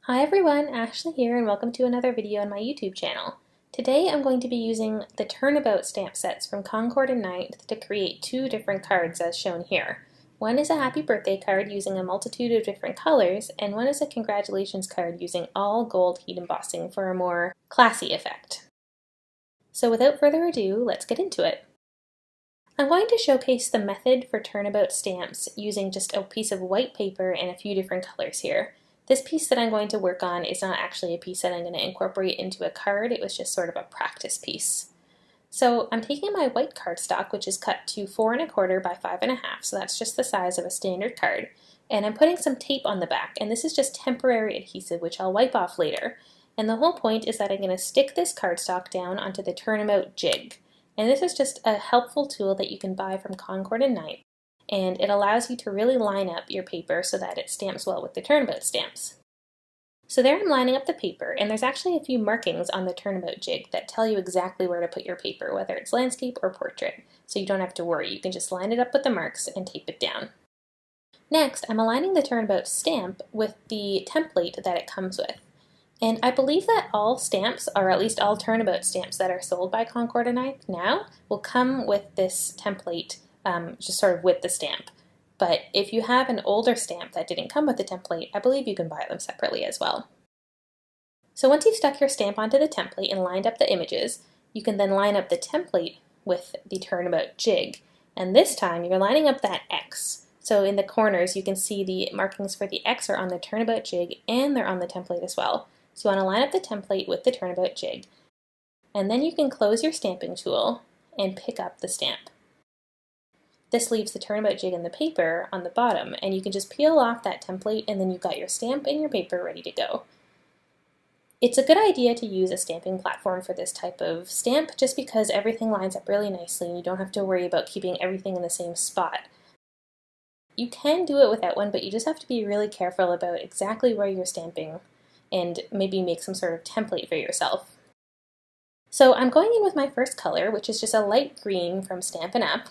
Hi everyone, Ashley here and welcome to another video on my YouTube channel. Today I'm going to be using the Turnabout stamp sets from Concord and Granite to create two different cards as shown here. One is a happy birthday card using a multitude of different colors, and one is a congratulations card using all gold heat embossing for a more classy effect. So without further ado, let's get into it. I'm going to showcase the method for Turnabout stamps using just a piece of white paper and a few different colors here. This piece that I'm going to work on is not actually a piece that I'm going to incorporate into a card, it was just sort of a practice piece. So I'm taking my white cardstock, which is cut to 4 1/4 by 5 1/2, so that's just the size of a standard card, and I'm putting some tape on the back, and this is just temporary adhesive which I'll wipe off later. And the whole point is that I'm going to stick this cardstock down onto the Turnabout jig. And this is just a helpful tool that you can buy from Concord and Granite, and it allows you to really line up your paper so that it stamps well with the Turnabout stamps. So there I'm lining up the paper, and there's actually a few markings on the Turnabout jig that tell you exactly where to put your paper, whether it's landscape or portrait, so you don't have to worry. You can just line it up with the marks and tape it down. Next, I'm aligning the Turnabout stamp with the template that it comes with. And I believe that all stamps, or at least all Turnabout stamps that are sold by Concord and Granite now, will come with this template, just sort of with the stamp. But if you have an older stamp that didn't come with the template, I believe you can buy them separately as well. So once you've stuck your stamp onto the template and lined up the images, you can then line up the template with the Turnabout jig. And this time you're lining up that X. So in the corners you can see the markings for the X are on the Turnabout jig and they're on the template as well. So you want to line up the template with the Turnabout jig, and then you can close your stamping tool and pick up the stamp. This leaves the Turnabout jig and the paper on the bottom, and you can just peel off that template and then you've got your stamp and your paper ready to go. It's a good idea to use a stamping platform for this type of stamp just because everything lines up really nicely and you don't have to worry about keeping everything in the same spot. You can do it without one, but you just have to be really careful about exactly where you're stamping and maybe make some sort of template for yourself. So I'm going in with my first color, which is just a light green from Stampin' Up.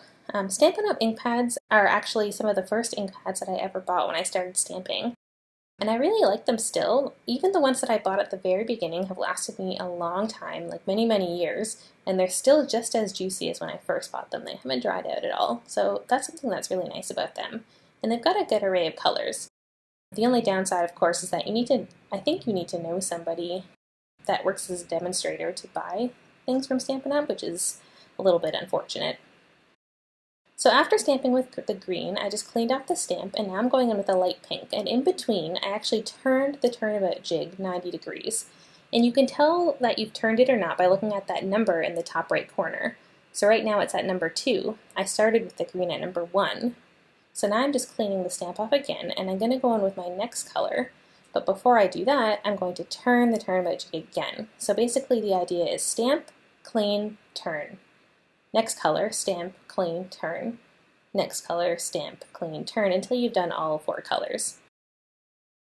Stampin' Up ink pads are actually some of the first ink pads that I ever bought when I started stamping. And I really like them still. Even the ones that I bought at the very beginning have lasted me a long time, like many, many years, and they're still just as juicy as when I first bought them. They haven't dried out at all, so that's something that's really nice about them. And they've got a good array of colors. The only downside, of course, is that I think you need to know somebody that works as a demonstrator to buy things from Stampin' Up, which is a little bit unfortunate. So after stamping with the green, I just cleaned off the stamp, and now I'm going in with a light pink. And in between, I actually turned the Turnabout jig 90 degrees. And you can tell that you've turned it or not by looking at that number in the top right corner. So right now it's at number 2. I started with the green at number 1. So now I'm just cleaning the stamp off again, and I'm going to go in with my next color. But before I do that, I'm going to turn the Turnabout jig again. So basically the idea is stamp, clean, turn. Next color, stamp, clean, turn. Next color, stamp, clean, turn, until you've done all 4 colors.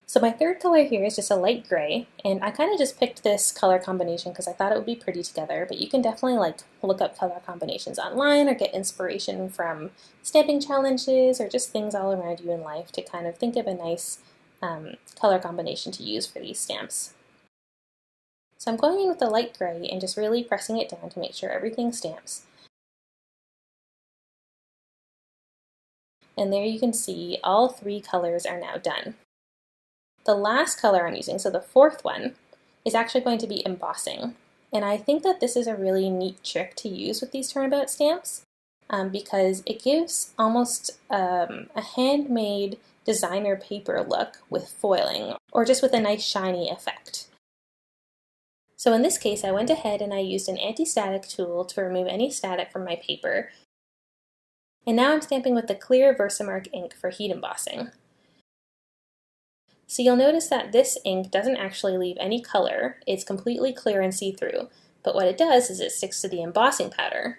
So my third color here is just a light gray, and I kind of just picked this color combination because I thought it would be pretty together, but you can definitely look up color combinations online or get inspiration from stamping challenges or just things all around you in life to kind of think of a nice color combination to use for these stamps. So I'm going in with the light gray and just really pressing it down to make sure everything stamps. And there you can see all 3 colors are now done. The last color I'm using, so the 4th one, is actually going to be embossing. And I think that this is a really neat trick to use with these Turnabout stamps because it gives almost a handmade designer paper look with foiling, or just with a nice shiny effect. So in this case, I went ahead and I used an anti-static tool to remove any static from my paper. And now I'm stamping with the clear Versamark ink for heat embossing. So you'll notice that this ink doesn't actually leave any color, it's completely clear and see-through, but what it does is it sticks to the embossing powder.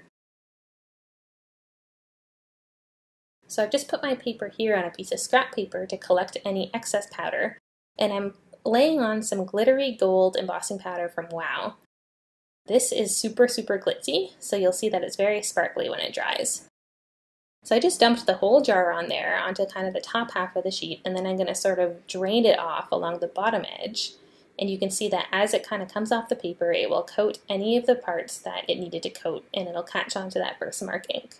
So I've just put my paper here on a piece of scrap paper to collect any excess powder, and I'm laying on some glittery gold embossing powder from Wow. This is super, super glitzy, so you'll see that it's very sparkly when it dries. So I just dumped the whole jar on there onto kind of the top half of the sheet, and then I'm going to sort of drain it off along the bottom edge. And you can see that as it kind of comes off the paper, it will coat any of the parts that it needed to coat, and it'll catch onto that Versamark ink.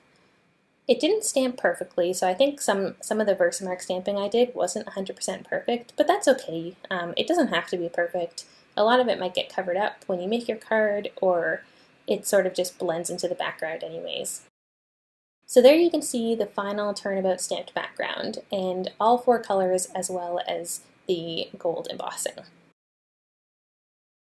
It didn't stamp perfectly, so I think some of the Versamark stamping I did wasn't 100% perfect, but that's okay. It doesn't have to be perfect. A lot of it might get covered up when you make your card, or it sort of just blends into the background anyways. So there you can see the final Turnabout stamped background, and all 4 colors as well as the gold embossing.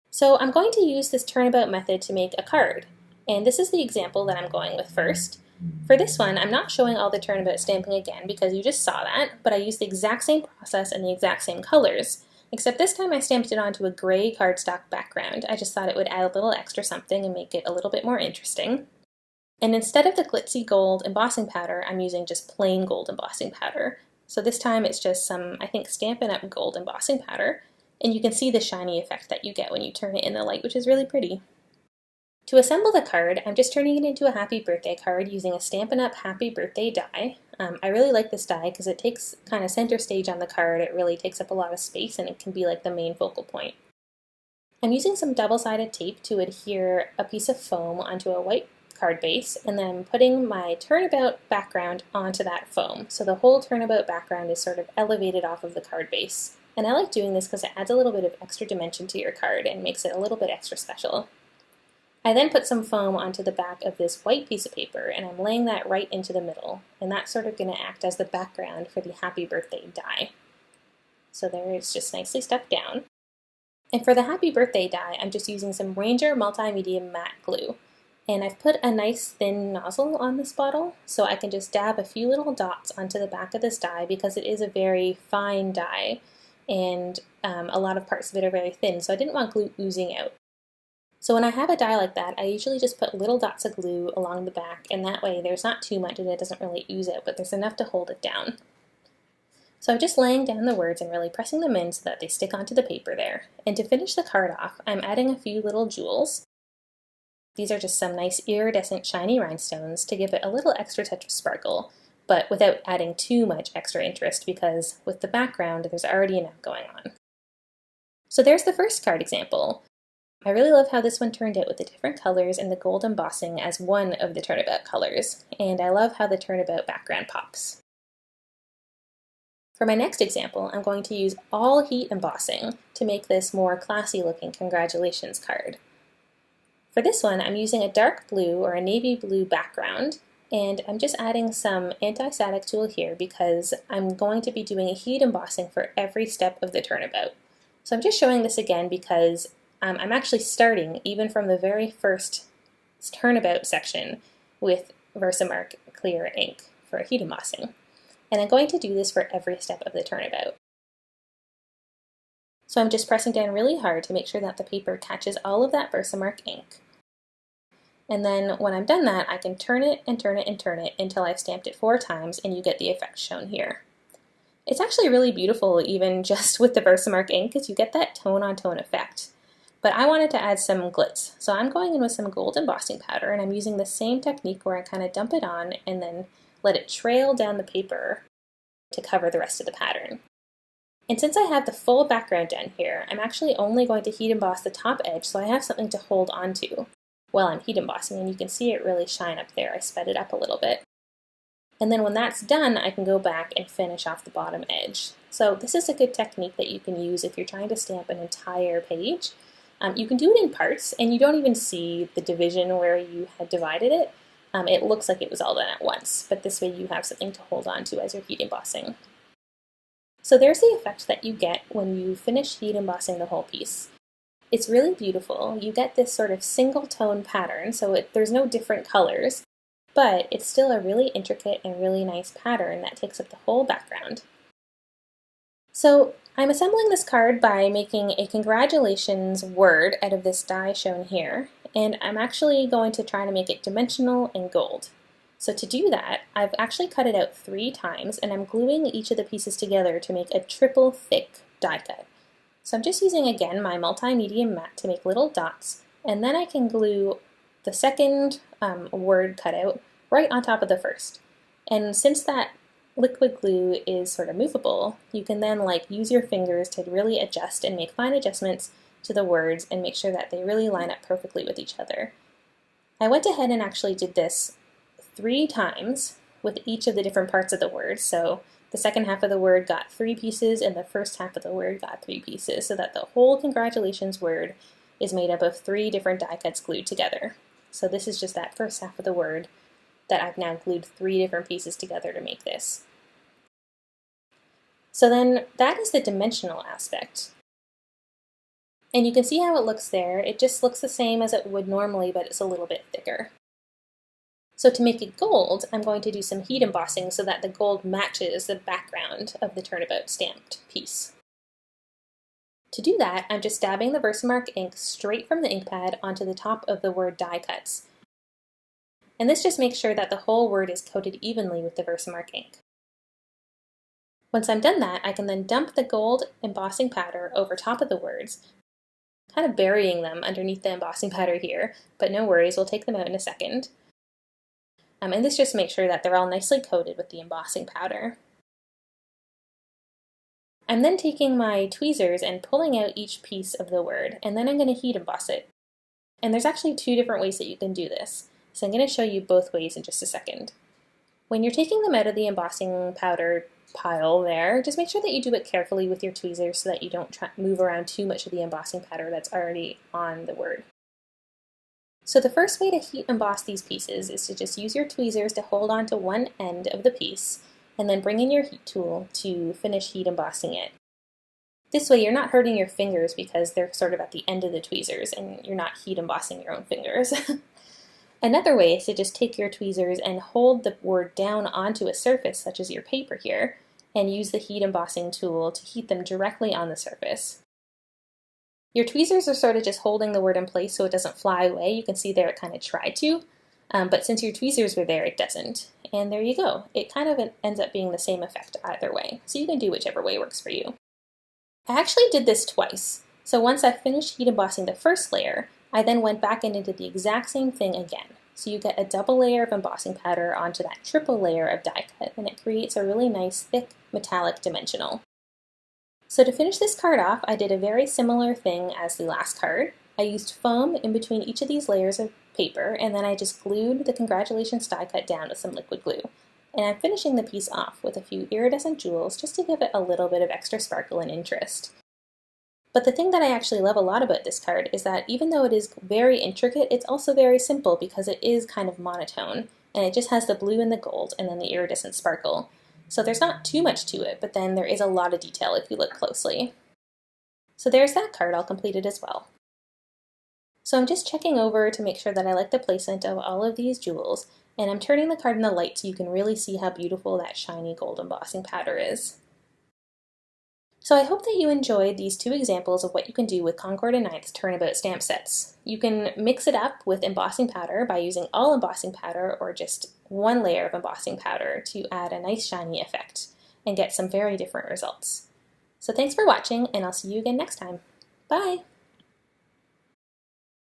So I'm going to use this Turnabout method to make a card, and this is the example that I'm going with first. For this one, I'm not showing all the Turnabout stamping again because you just saw that, but I used the exact same process and the exact same colors, except this time I stamped it onto a gray cardstock background. I just thought it would add a little extra something and make it a little bit more interesting. And instead of the glitzy gold embossing powder, I'm using just plain gold embossing powder. So this time it's just some, I think, Stampin' Up! Gold embossing powder, and you can see the shiny effect that you get when you turn it in the light, which is really pretty. To assemble the card, I'm just turning it into a happy birthday card using a Stampin' Up! Happy Birthday die. I really like this die because it takes kind of center stage on the card. It really takes up a lot of space, and it can be like the main focal point. I'm using some double-sided tape to adhere a piece of foam onto a white card base, and then I'm putting my Turnabout background onto that foam. So the whole Turnabout background is sort of elevated off of the card base. And I like doing this because it adds a little bit of extra dimension to your card and makes it a little bit extra special. I then put some foam onto the back of this white piece of paper, and I'm laying that right into the middle, and that's sort of going to act as the background for the Happy Birthday die. So there it's just nicely stuck down. And for the Happy Birthday die, I'm just using some Ranger Multimedia Matte Glue. And I've put a nice thin nozzle on this bottle, so I can just dab a few little dots onto the back of this die because it is a very fine die, and a lot of parts of it are very thin, so I didn't want glue oozing out. So when I have a die like that, I usually just put little dots of glue along the back, and that way there's not too much and it doesn't really ooze out, but there's enough to hold it down. So I'm just laying down the words and really pressing them in so that they stick onto the paper there. And to finish the card off, I'm adding a few little jewels. These are just some nice iridescent shiny rhinestones to give it a little extra touch of sparkle, but without adding too much extra interest because with the background there's already enough going on. So there's the first card example. I really love how this one turned out with the different colors and the gold embossing as one of the Turnabout colors, and I love how the Turnabout background pops. For my next example, I'm going to use all heat embossing to make this more classy looking congratulations card. For this one, I'm using a dark blue or a navy blue background, and I'm just adding some anti-static tool here because I'm going to be doing a heat embossing for every step of the Turnabout. So I'm just showing this again because I'm actually starting even from the very first Turnabout section with Versamark clear ink for heat embossing. And I'm going to do this for every step of the Turnabout. So I'm just pressing down really hard to make sure that the paper catches all of that Versamark ink. And then when I'm done that, I can turn it and turn it and turn it until I've stamped it 4 times and you get the effect shown here. It's actually really beautiful even just with the Versamark ink because you get that tone-on-tone effect. But I wanted to add some glitz, so I'm going in with some gold embossing powder, and I'm using the same technique where I kind of dump it on and then let it trail down the paper to cover the rest of the pattern. And since I have the full background done here, I'm actually only going to heat emboss the top edge so I have something to hold onto while I'm heat embossing, and you can see it really shine up there. I sped it up a little bit. And then when that's done, I can go back and finish off the bottom edge. So this is a good technique that you can use if you're trying to stamp an entire page. You can do it in parts, and you don't even see the division where you had divided it. It looks like it was all done at once, but this way you have something to hold on to as you're heat embossing. So there's the effect that you get when you finish heat embossing the whole piece. It's really beautiful. You get this sort of single tone pattern, so there's no different colors, but it's still a really intricate and really nice pattern that takes up the whole background. So I'm assembling this card by making a congratulations word out of this die shown here, and I'm actually going to try to make it dimensional and gold. So to do that, I've actually cut it out 3 times, and I'm gluing each of the pieces together to make a triple thick die cut. So I'm just using again my multi-medium mat to make little dots, and then I can glue the second word cutout right on top of the first. And since that liquid glue is sort of movable, you can then use your fingers to really adjust and make fine adjustments to the words and make sure that they really line up perfectly with each other. I went ahead and actually did this 3 times with each of the different parts of the word. So the second half of the word got 3 pieces and the first half of the word got 3 pieces, so that the whole congratulations word is made up of 3 different die cuts glued together. So this is just that first half of the word that I've now glued 3 different pieces together to make this. So then that is the dimensional aspect. And you can see how it looks there. It just looks the same as it would normally, but it's a little bit thicker. So to make it gold, I'm going to do some heat embossing so that the gold matches the background of the Turnabout stamped piece. To do that, I'm just dabbing the Versamark ink straight from the ink pad onto the top of the word die cuts. And this just makes sure that the whole word is coated evenly with the Versamark ink. Once I'm done that, I can then dump the gold embossing powder over top of the words, kind of burying them underneath the embossing powder here, but no worries, we'll take them out in a second. And this just makes sure that they're all nicely coated with the embossing powder. I'm then taking my tweezers and pulling out each piece of the word, and then I'm going to heat emboss it. And there's actually 2 different ways that you can do this, so I'm going to show you both ways in just a second. When you're taking them out of the embossing powder pile there, just make sure that you do it carefully with your tweezers so that you don't move around too much of the embossing powder that's already on the word. So the first way to heat emboss these pieces is to just use your tweezers to hold on to one end of the piece and then bring in your heat tool to finish heat embossing it. This way you're not hurting your fingers because they're sort of at the end of the tweezers and you're not heat embossing your own fingers. Another way is to just take your tweezers and hold the word down onto a surface such as your paper here and use the heat embossing tool to heat them directly on the surface. Your tweezers are sort of just holding the word in place so it doesn't fly away. You can see there it kind of tried to, but since your tweezers were there, it doesn't. And there you go. It kind of ends up being the same effect either way, so you can do whichever way works for you. I actually did this twice. So once I finished heat embossing the first layer, I then went back and did the exact same thing again. So you get a double layer of embossing powder onto that triple layer of die cut, and it creates a really nice, thick, metallic dimensional. So to finish this card off, I did a very similar thing as the last card. I used foam in between each of these layers of paper, and then I just glued the congratulations die cut down with some liquid glue. And I'm finishing the piece off with a few iridescent jewels just to give it a little bit of extra sparkle and interest. But the thing that I actually love a lot about this card is that even though it is very intricate, it's also very simple because it is kind of monotone, and it just has the blue and the gold and then the iridescent sparkle. So there's not too much to it, but then there is a lot of detail if you look closely. So there's that card all completed as well. So I'm just checking over to make sure that I like the placement of all of these jewels, and I'm turning the card in the light so you can really see how beautiful that shiny gold embossing powder is. So I hope that you enjoyed these 2 examples of what you can do with Concord and 9th Turnabout stamp sets. You can mix it up with embossing powder by using all embossing powder or just 1 layer of embossing powder to add a nice shiny effect and get some very different results. So thanks for watching, and I'll see you again next time. Bye!